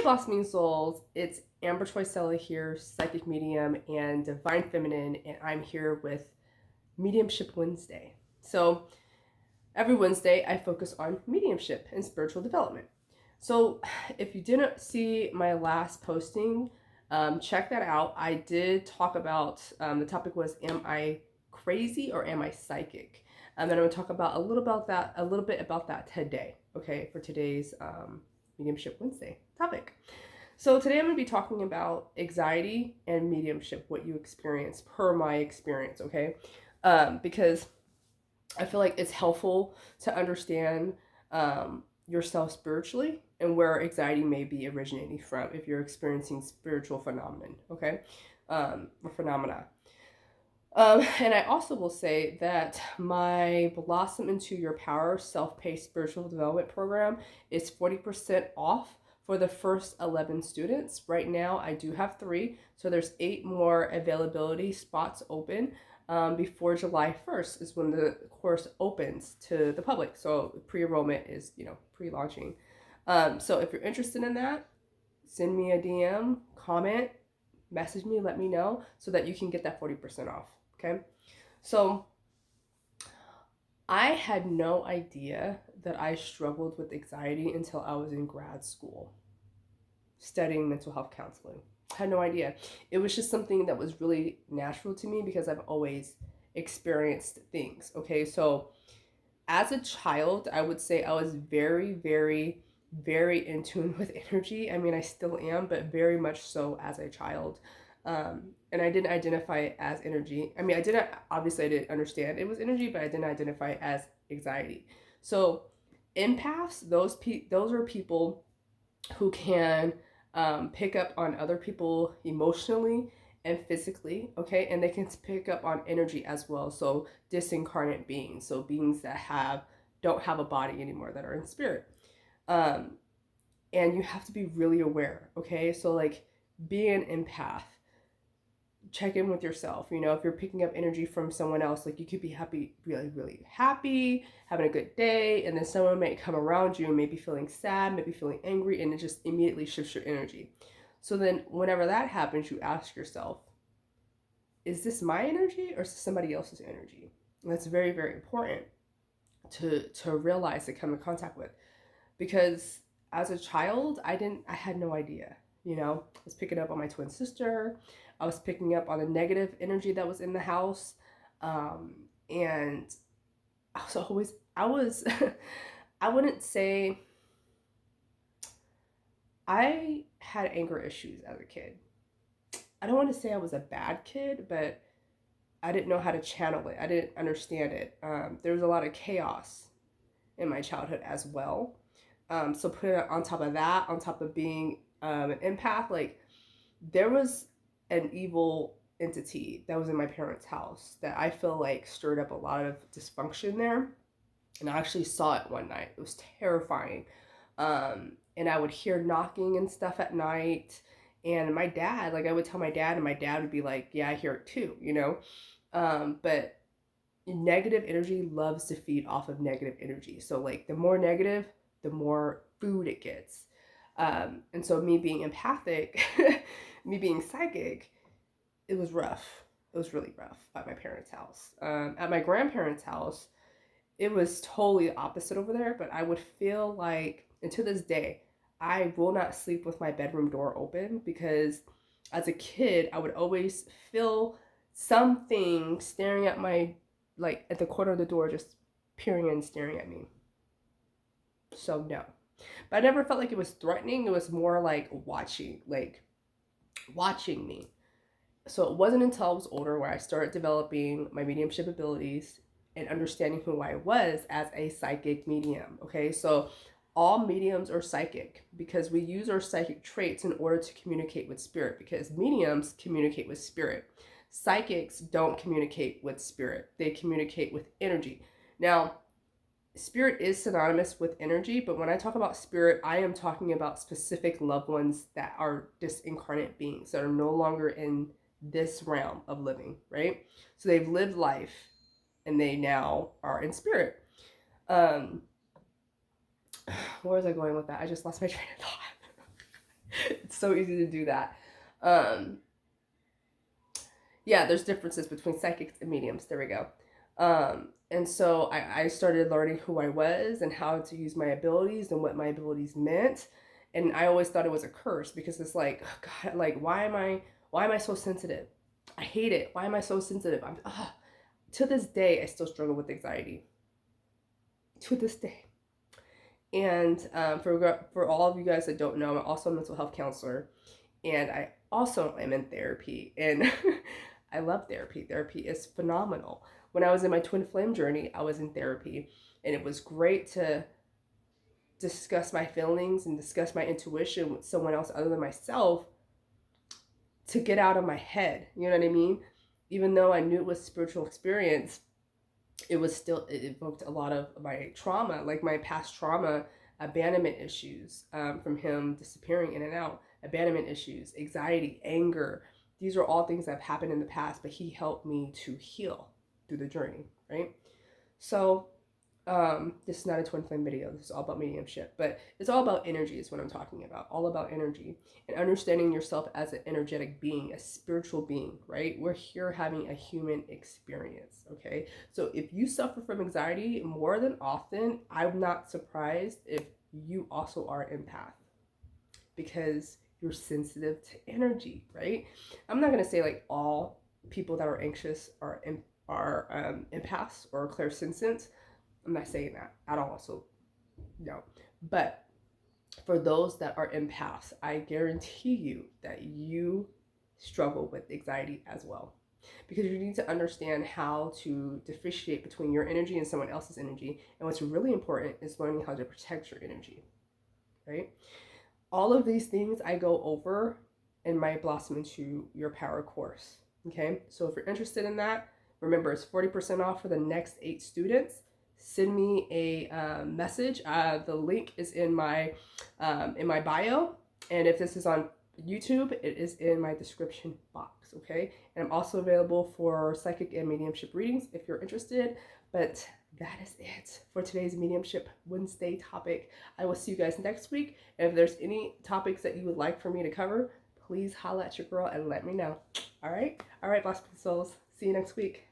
Hey Blossoming Souls, it's Amber Choicella here, Psychic Medium and Divine Feminine, and I'm here with Mediumship Wednesday. So every Wednesday I focus on mediumship and spiritual development. So if you didn't see my last posting, check that out. I did talk about, the topic was, am I crazy or am I psychic? And I'm going to talk about a little bit about that today, okay, for today's Mediumship Wednesday topic. So today I'm going to be talking about anxiety and mediumship, what you experience per my experience, okay? Because I feel like it's helpful to understand yourself spiritually and where anxiety may be originating from if you're experiencing spiritual phenomenon, okay? Or phenomena. And I also will say that my Blossom Into Your Power self-paced spiritual development program is 40% off for the first 11 students. Right now, I do have 3, so there's 8 more availability spots open before July 1st is when the course opens to the public. So pre-enrollment is, pre-launching. So if you're interested in that, send me a DM, comment, message me, let me know so that you can get that 40% off. Okay, so I had no idea that I struggled with anxiety until I was in grad school studying mental health counseling. I had no idea. It was just something that was really natural to me because I've always experienced things. Okay, so as a child, I would say I was very, very, very in tune with energy. I mean, I still am, but very much so as a child. And I didn't identify it as energy. I mean, I didn't understand it was energy, but I didn't identify it as anxiety. So empaths, those are people who can pick up on other people emotionally and physically, okay, and they can pick up on energy as well. So disincarnate beings, so beings that don't have a body anymore, that are in spirit. And you have to be really aware, okay? So like, be an empath, check in with yourself. If you're picking up energy from someone else, like, you could be happy, really, really happy, having a good day, and then someone might come around you and maybe feeling sad, maybe feeling angry, and it just immediately shifts your energy. So then whenever that happens, you ask yourself, is this my energy or is this somebody else's energy? And that's very, very important to realize, to come in contact with, because as a child, I had no idea. I was picking up on my twin sister. I was picking up on the negative energy that was in the house. And I was, I wouldn't say I had anger issues as a kid. I don't want to say I was a bad kid, but I didn't know how to channel it. I didn't understand it. There was a lot of chaos in my childhood as well. So put it on top of that, on top of being an empath, like, there was an evil entity that was in my parents' house that I feel like stirred up a lot of dysfunction there. And I actually saw it one night. It was terrifying. And I would hear knocking and stuff at night. And my dad, like, I would tell my dad, and my dad would be like, yeah, I hear it too, But negative energy loves to feed off of negative energy. So like, the more negative, the more food it gets. And so me being empathic, me being psychic, it was rough. It was really rough at my parents' house. At my grandparents' house, it was totally opposite over there, but I would feel like, and to this day, I will not sleep with my bedroom door open, because as a kid, I would always feel something staring at at the corner of the door, just peering and staring at me. So no. But I never felt like it was threatening. It was more like watching me. So it wasn't until I was older where I started developing my mediumship abilities and understanding who I was as a psychic medium. Okay, so all mediums are psychic because we use our psychic traits in order to communicate with spirit, because mediums communicate with spirit. Psychics don't communicate with spirit. They communicate with energy. Now, spirit is synonymous with energy, but when I talk about spirit, I am talking about specific loved ones that are disincarnate beings that are no longer in this realm of living, right? So they've lived life and they now are in spirit. Where was I going with that? I just lost my train of thought. so easy to do that. Um, yeah, there's differences between psychics and mediums. There we go. And so I started learning who I was and how to use my abilities and what my abilities meant. And I always thought it was a curse because it's like, oh God, like why am I so sensitive? I hate it. Why am I so sensitive? To this day, I still struggle with anxiety. To this day. And for all of you guys that don't know, I'm also a mental health counselor, and I also am in therapy. And I love therapy. Therapy is phenomenal. When I was in my twin flame journey, I was in therapy, and it was great to discuss my feelings and discuss my intuition with someone else other than myself to get out of my head. You know what I mean? Even though I knew it was spiritual experience, it evoked a lot of my trauma, like my past trauma, abandonment issues, from him disappearing in and out, abandonment issues, anxiety, anger. These are all things that have happened in the past, but he helped me to heal through the journey, right? So this is not a twin flame video. This is all about mediumship, but it's all about energy is what I'm talking about. All about energy and understanding yourself as an energetic being, a spiritual being, right? We're here having a human experience, okay? So if you suffer from anxiety more than often, I'm not surprised if you also are an empath because you're sensitive to energy, right? I'm not going to say like all people that are anxious are empaths or clairsentients. I'm not saying that at all, so no. But for those that are empaths, I guarantee you that you struggle with anxiety as well. Because you need to understand how to differentiate between your energy and someone else's energy. And what's really important is learning how to protect your energy, right? All of these things I go over in my Blossom into Your Power course, okay? So if you're interested in that, remember it's 40% off for the next 8 students. Send me a message. The link is in my bio, and if this is on YouTube, it is in my description box, okay? And I'm also available for psychic and mediumship readings if you're interested. But that is it for today's Mediumship Wednesday topic. I will see you guys next week. And if there's any topics that you would like for me to cover, please holla at your girl and let me know. All right? All right, Blossom Souls. See you next week.